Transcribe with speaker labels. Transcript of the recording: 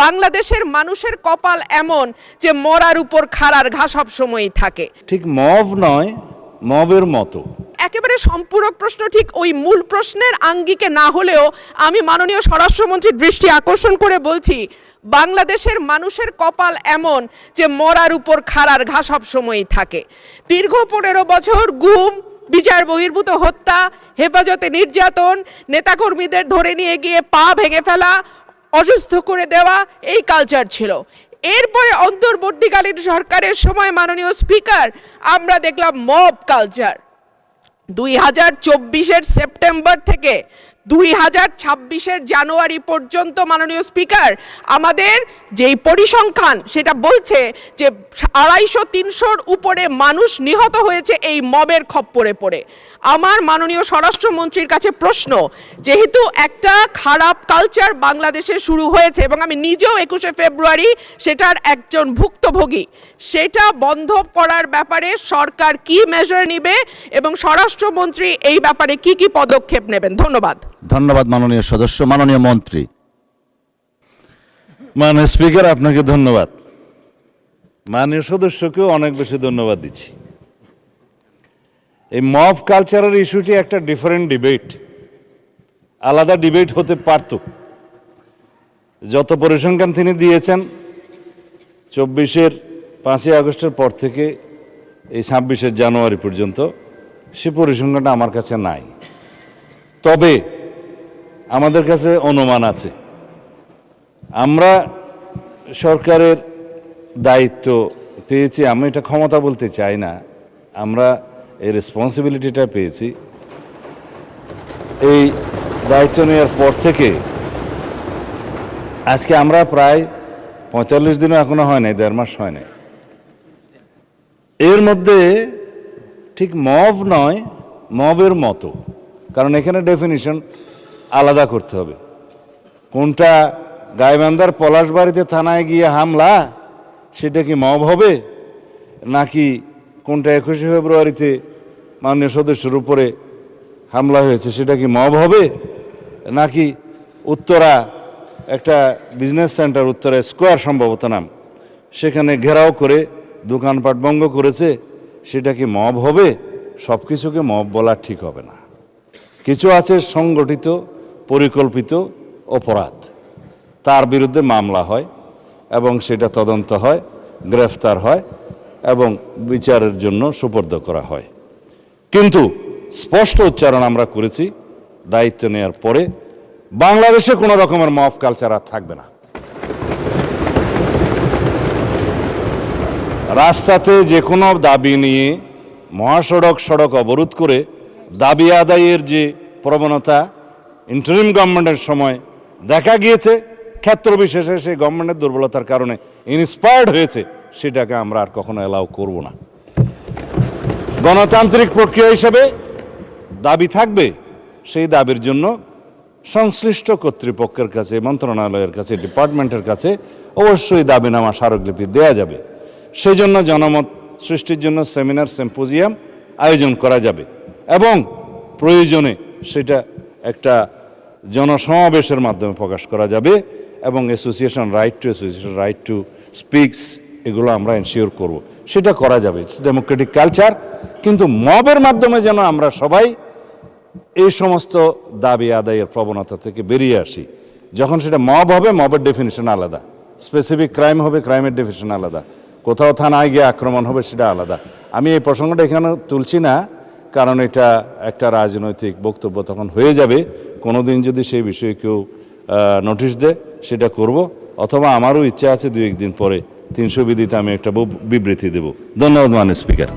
Speaker 1: বাংলাদেশের মানুষের কপাল এমন যে মরার উপর খাড়ার ঘা সব সময়ই থাকে।
Speaker 2: ঠিক মব নয়, মবের মতো।
Speaker 1: একেবারে সম্পূরক প্রশ্ন, ঠিক ওই মূল প্রশ্নের আঙ্গিকে না হলেও আমি মাননীয় স্বরাষ্ট্রমন্ত্রীর দৃষ্টি আকর্ষণ করে বলছি, বাংলাদেশের মানুষের কপাল এমন যে মরার উপর খাড়ার ঘা সব সময়ই থাকে। দীর্ঘ 15 বছর গুম, বিচার বহির্ভূত হত্যা, হেফাজতে নির্যাতন, নেতাকর্মীদের ধরে নিয়ে গিয়ে পা ভেঙে ফেলা, অসুস্থ করে দেওয়া, এই কালচার ছিল। এরপরে অন্তর্বর্তীকালীন সরকারের সময় মাননীয় স্পিকার আমরা দেখলাম মব কালচার। 2024-এর সেপ্টেম্বর থেকে 2026-এর জানুয়ারি পর্যন্ত মাননীয় স্পিকার আমাদের যেই পরিসংখ্যান সেটা বলছে যে 250-300-র উপরে মানুষ নিহত হয়েছে এই মবের খপ্পরে পড়ে। আমার মাননীয় স্বরাষ্ট্রমন্ত্রীর কাছে প্রশ্ন, যেহেতু একটা খারাপ কালচার বাংলাদেশে শুরু হয়েছে এবং আমি নিজেও 21শে ফেব্রুয়ারি সেটার একজন ভুক্তভোগী, সেটা বন্ধ করার ব্যাপারে সরকার কি মেজার নেবে এবং স্বরাষ্ট্রমন্ত্রী এই ব্যাপারে কি কি পদক্ষেপ নেবেন? ধন্যবাদ।
Speaker 3: ধন্যবাদ মাননীয় সদস্য। মাননীয় মন্ত্রী।
Speaker 2: মাননীয় স্পিকার, আপনাকে ধন্যবাদ। মাননীয় সদস্যকেও অনেক বেশি ধন্যবাদ দিচ্ছি। এই মব কালচারের ইস্যুটি একটা ডিফারেন্ট ডিবেট, আলাদা ডিবেট হতে পারত। যত পরিসংখ্যান তিনি দিয়েছেন 24-এর 5ই আগস্টের পর থেকে এই 26-এর জানুয়ারি পর্যন্ত, সে পরিসংখ্যানটা আমার কাছে নাই। তবে আমাদের কাছে অনুমান আছে। আমরা সরকারের দায়িত্ব পেয়েছি, আমি এটা ক্ষমতা বলতে চাই না, আমরা এই রেসপন্সিবিলিটিটা পেয়েছি। এই দায়িত্ব নেওয়ার পর থেকে আজকে আমরা প্রায় 45 দিনও এখনো হয় নাই, 1.5 মাস হয় নাই। এর মধ্যে ঠিক মব নয়, মবের মতো, কারণ এখানে ডেফিনিশন আলাদা করতে হবে। কোনটা গাইবান্ধার পলাশবাড়িতে থানায় গিয়ে হামলা, সেটা কি মব হবে? নাকি কোনটা 21শে ফেব্রুয়ারিতে মাননীয় সদস্যের উপরে হামলা হয়েছে, সেটা কি মব হবে? নাকি উত্তরা একটা বিজনেস সেন্টার, উত্তরা স্কোয়ার সম্ভবত নাম, সেখানে ঘেরাও করে দোকানপাট ভঙ্গ করেছে, সেটা কি মব হবে? সব কিছুকে মব বলা ঠিক হবে না। কিছু আছে সংগঠিত পরিকল্পিত অপরাধ, তার বিরুদ্ধে মামলা হয় এবং সেটা তদন্ত হয়, গ্রেফতার হয় এবং বিচারের জন্য সুপর্দ করা হয়। কিন্তু স্পষ্ট উচ্চারণ আমরা করেছি দায়িত্ব নেওয়ার পরে, বাংলাদেশে কোনো রকমের মব কালচার আর থাকবে না। রাস্তাতে যে কোনো দাবি নিয়ে মহাসড়ক সড়ক অবরোধ করে দাবি আদায়ের যে প্রবণতা ইন্টারিম গভর্নমেন্টের সময় দেখা গিয়েছে, ক্ষেত্র বিশেষে সেই গভর্নমেন্টের দুর্বলতার কারণে ইন্সপায়ার্ড হয়েছে, সেটাকে আমরা আর কখনো অ্যালাউ করব না। গণতান্ত্রিক প্রক্রিয়া হিসেবে দাবি থাকবে, সেই দাবির জন্য সংশ্লিষ্ট কর্তৃপক্ষের কাছে, মন্ত্রণালয়ের কাছে, ডিপার্টমেন্টের কাছে অবশ্যই দাবিনামা স্মারকলিপি দেওয়া যাবে। সেই জন্য জনমত সৃষ্টির জন্য সেমিনার, সিম্পোজিয়াম আয়োজন করা যাবে এবং প্রয়োজনে সেটা একটা জনসমাবেশের মাধ্যমে প্রকাশ করা যাবে এবং অ্যাসোসিয়েশন রাইট টু স্পিকস, এগুলো আমরা এনশিওর করব, সেটা করা যাবে। It's Democratic culture. কিন্তু মবের মাধ্যমে যেন আমরা সবাই এই সমস্ত দাবি আদায়ের প্রবণতা থেকে বেরিয়ে আসি। যখন সেটা মব হবে, মবের ডেফিনিশন আলাদা, স্পেসিফিক ক্রাইম হবে, ক্রাইমের ডেফিনিশন আলাদা, কোথাও থানায় গিয়ে আক্রমণ হবে, সেটা আলাদা। আমি এই প্রসঙ্গটা এখানে তুলছি না, কারণ এটা একটা রাজনৈতিক বক্তব্য তখন হয়ে যাবে। কোনোদিন যদি সেই বিষয়ে কেউ নোটিশ দেয়, সেটা করব, অথবা আমারও ইচ্ছা আছে 2-1 দিন পরে 300 বিধিতে আমি একটা বিবৃতি দেব। ধন্যবাদ মাননীয় স্পিকার।